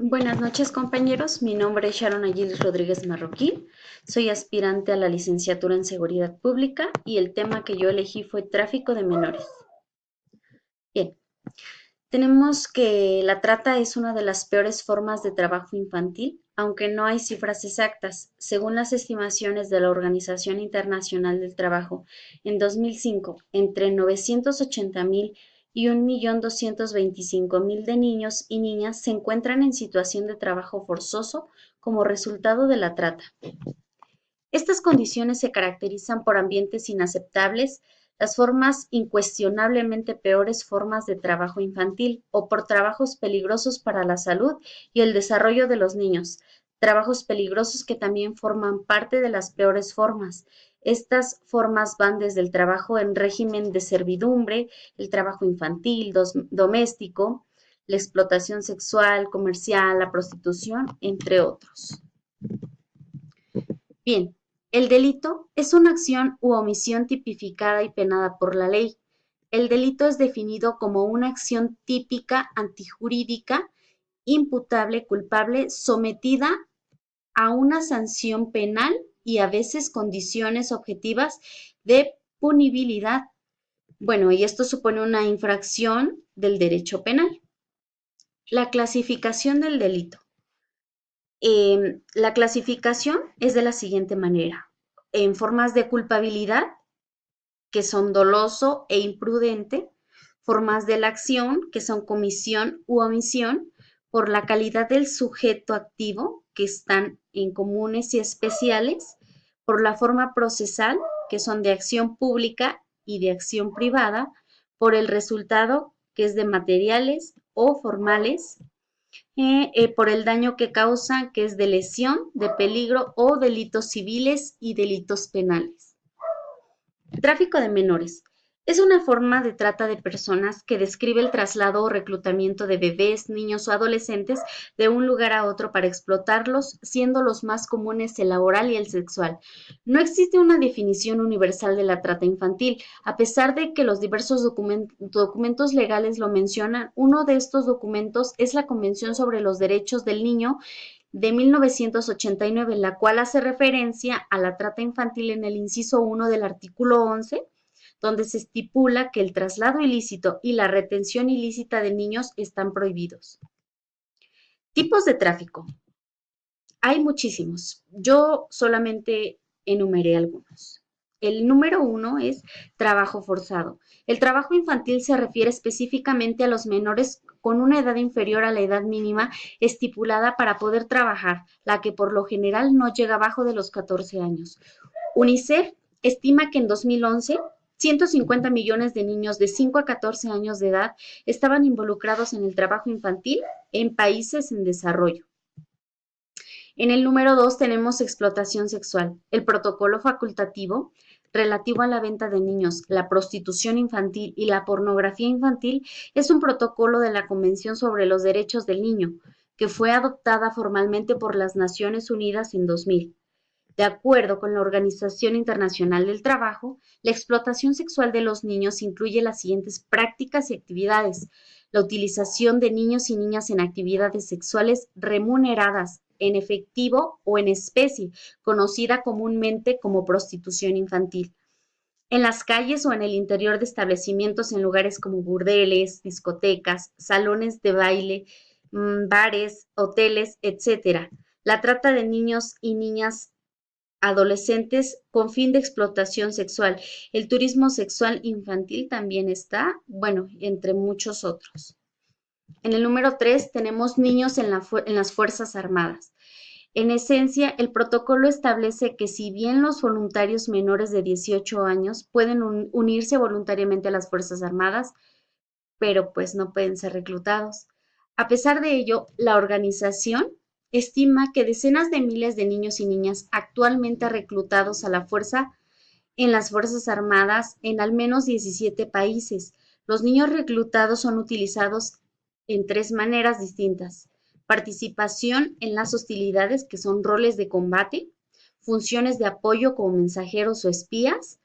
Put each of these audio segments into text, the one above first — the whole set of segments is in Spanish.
Buenas noches, compañeros. Mi nombre es Sharon Ayiles Rodríguez Marroquín. Soy aspirante a la licenciatura en Seguridad Pública y el tema que yo elegí fue tráfico de menores. Bien, tenemos que la trata es una de las peores formas de trabajo infantil, aunque no hay cifras exactas. Según las estimaciones de la Organización Internacional del Trabajo, en 2005, entre 980,000 y 1.225.000 de niños y niñas se encuentran en situación de trabajo forzoso como resultado de la trata. Estas condiciones se caracterizan por ambientes inaceptables, las formas incuestionablemente peores formas de trabajo infantil o por trabajos peligrosos para la salud y el desarrollo de los niños, trabajos peligrosos que también forman parte de las peores formas. Estas formas van desde el trabajo en régimen de servidumbre, el trabajo infantil, doméstico, la explotación sexual, comercial, la prostitución, entre otros. Bien, el delito es una acción u omisión tipificada y penada por la ley. El delito es definido como una acción típica, antijurídica, imputable, culpable, sometida a una sanción penal y a veces condiciones objetivas de punibilidad. Bueno, y esto supone una infracción del derecho penal. La clasificación del delito. La clasificación es de la siguiente manera. En formas de culpabilidad, que son doloso e imprudente, formas de la acción, que son comisión u omisión, por la calidad del sujeto activo, que están en comunes y especiales, por la forma procesal, que son de acción pública y de acción privada, por el resultado, que es de materiales o formales, por el daño que causa, que es de lesión, de peligro o delitos civiles y delitos penales. Tráfico de menores. Es una forma de trata de personas que describe el traslado o reclutamiento de bebés, niños o adolescentes de un lugar a otro para explotarlos, siendo los más comunes el laboral y el sexual. No existe una definición universal de la trata infantil, a pesar de que los diversos documentos legales lo mencionan. Uno de estos documentos es la Convención sobre los Derechos del Niño de 1989, la cual hace referencia a la trata infantil en el inciso 1 del artículo 11, donde se estipula que el traslado ilícito y la retención ilícita de niños están prohibidos. Tipos de tráfico. Hay muchísimos. Yo solamente enumeré algunos. El número 1 es trabajo forzado. El trabajo infantil se refiere específicamente a los menores con una edad inferior a la edad mínima estipulada para poder trabajar, la que por lo general no llega abajo de los 14 años. UNICEF estima que en 2011 150 millones de niños de 5 a 14 años de edad estaban involucrados en el trabajo infantil en países en desarrollo. En el número 2 tenemos explotación sexual. El protocolo facultativo relativo a la venta de niños, la prostitución infantil y la pornografía infantil es un protocolo de la Convención sobre los Derechos del Niño, que fue adoptada formalmente por las Naciones Unidas en 2000. De acuerdo con la Organización Internacional del Trabajo, la explotación sexual de los niños incluye las siguientes prácticas y actividades: la utilización de niños y niñas en actividades sexuales remuneradas, en efectivo o en especie, conocida comúnmente como prostitución infantil, en las calles o en el interior de establecimientos en lugares como burdeles, discotecas, salones de baile, bares, hoteles, etc. La trata de niños y niñas adolescentes con fin de explotación sexual. El turismo sexual infantil también está, bueno, entre muchos otros. En el número 3 tenemos niños en las Fuerzas Armadas. En esencia, el protocolo establece que si bien los voluntarios menores de 18 años pueden unirse voluntariamente a las Fuerzas Armadas, pero pues no pueden ser reclutados. A pesar de ello, la organización estima que decenas de miles de niños y niñas actualmente reclutados a la fuerza en las Fuerzas Armadas en al menos 17 países. Los niños reclutados son utilizados en tres maneras distintas: participación en las hostilidades, que son roles de combate, funciones de apoyo como mensajeros o espías,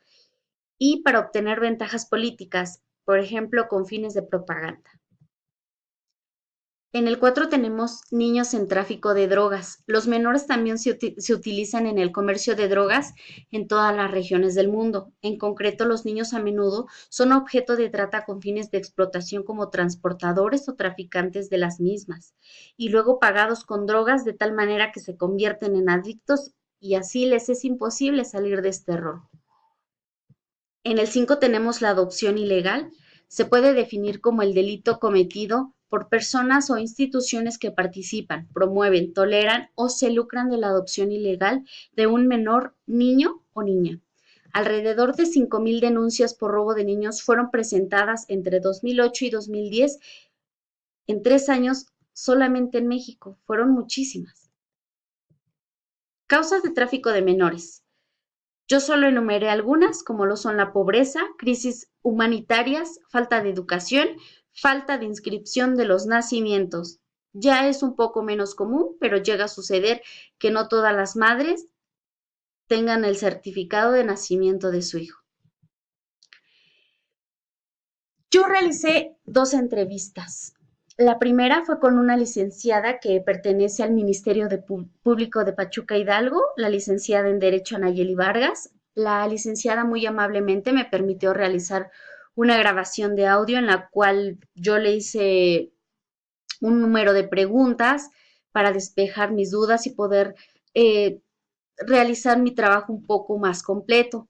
y para obtener ventajas políticas, por ejemplo, con fines de propaganda. En el 4 tenemos niños en tráfico de drogas. Los menores también se utilizan en el comercio de drogas en todas las regiones del mundo. En concreto, los niños a menudo son objeto de trata con fines de explotación como transportadores o traficantes de las mismas, y luego pagados con drogas de tal manera que se convierten en adictos y así les es imposible salir de este error. En el 5 tenemos la adopción ilegal. Se puede definir como el delito cometido por personas o instituciones que participan, promueven, toleran o se lucran de la adopción ilegal de un menor niño o niña. Alrededor de 5,000 denuncias por robo de niños fueron presentadas entre 2008 y 2010 en 3 años solamente en México. Fueron muchísimas. Causas de tráfico de menores. Yo solo enumeré algunas, como lo son la pobreza, crisis humanitarias, falta de educación, falta de inscripción de los nacimientos. Ya es un poco menos común, pero llega a suceder que no todas las madres tengan el certificado de nacimiento de su hijo. Yo realicé 2 entrevistas. La primera fue con una licenciada que pertenece al Ministerio Público de Pachuca Hidalgo, la licenciada en Derecho Nayeli Vargas. La licenciada muy amablemente me permitió realizar una grabación de audio en la cual yo le hice un número de preguntas para despejar mis dudas y poder eh, realizar mi trabajo un poco más completo.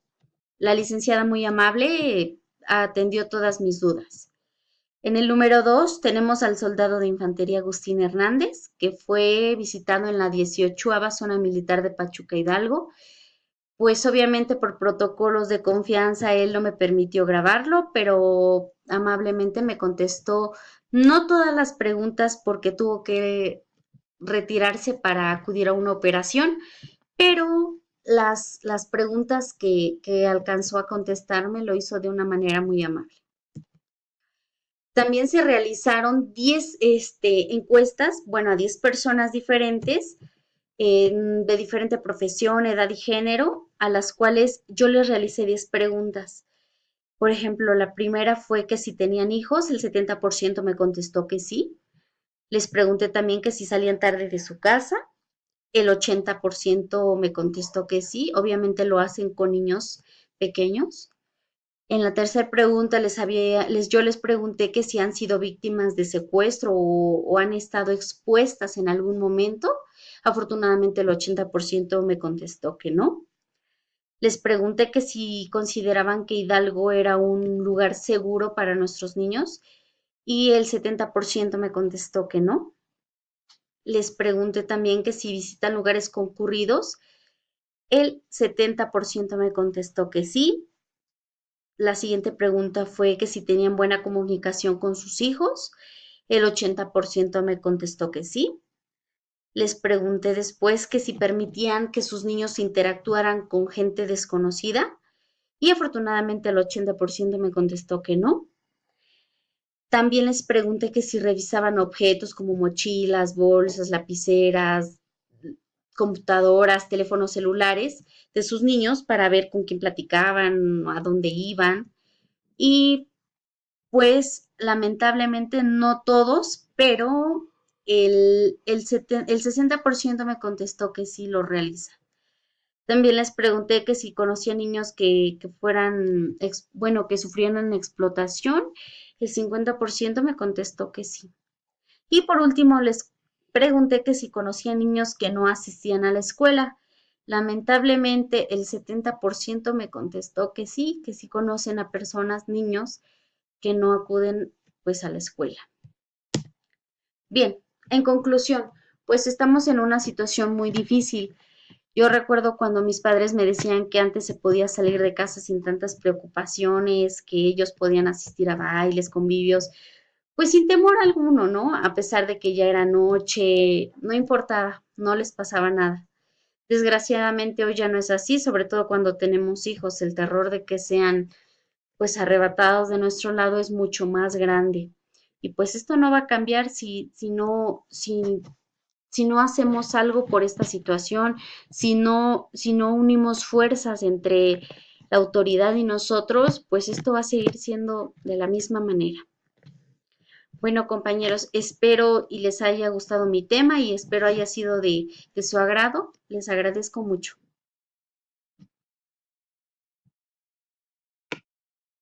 La licenciada muy amable atendió todas mis dudas. En el número 2 tenemos al soldado de infantería Agustín Hernández, que fue visitado en la 18ª Zona Militar de Pachuca Hidalgo. Pues obviamente por protocolos de confianza él no me permitió grabarlo, pero amablemente me contestó no todas las preguntas porque tuvo que retirarse para acudir a una operación, pero las preguntas que alcanzó a contestarme lo hizo de una manera muy amable. También se realizaron 10 encuestas, bueno, a 10 personas diferentes de diferente profesión, edad y género, a las cuales yo les realicé 10 preguntas. Por ejemplo, la primera fue que si tenían hijos, el 70% me contestó que sí. Les pregunté también que si salían tarde de su casa, el 80% me contestó que sí. Obviamente lo hacen con niños pequeños. En la tercera pregunta yo les pregunté que si han sido víctimas de secuestro o han estado expuestas en algún momento. Afortunadamente el 80% me contestó que no. Les pregunté que si consideraban que Hidalgo era un lugar seguro para nuestros niños y el 70% me contestó que no. Les pregunté también que si visitan lugares concurridos. El 70% me contestó que sí. La siguiente pregunta fue que si tenían buena comunicación con sus hijos. El 80% me contestó que sí. Les pregunté después que si permitían que sus niños interactuaran con gente desconocida y afortunadamente el 80% me contestó que no. También les pregunté que si revisaban objetos como mochilas, bolsas, lapiceras, computadoras, teléfonos celulares de sus niños para ver con quién platicaban, a dónde iban. Y pues lamentablemente no todos, pero el 60% me contestó que sí lo realiza. También les pregunté que si conocían niños que fueran, bueno, que sufrieran explotación. El 50% me contestó que sí. Y por último, les pregunté que si conocían niños que no asistían a la escuela. Lamentablemente, el 70% me contestó que sí conocen a personas, niños, que no acuden pues a la escuela. Bien, en conclusión, pues estamos en una situación muy difícil. Yo recuerdo cuando mis padres me decían que antes se podía salir de casa sin tantas preocupaciones, que ellos podían asistir a bailes, convivios, pues sin temor alguno, ¿no? A pesar de que ya era noche, no importaba, no les pasaba nada. Desgraciadamente hoy ya no es así, sobre todo cuando tenemos hijos, el terror de que sean pues arrebatados de nuestro lado es mucho más grande. Y pues esto no va a cambiar si no hacemos algo por esta situación, si no unimos fuerzas entre la autoridad y nosotros, pues esto va a seguir siendo de la misma manera. Bueno, compañeros, espero y les haya gustado mi tema y espero haya sido de su agrado. Les agradezco mucho.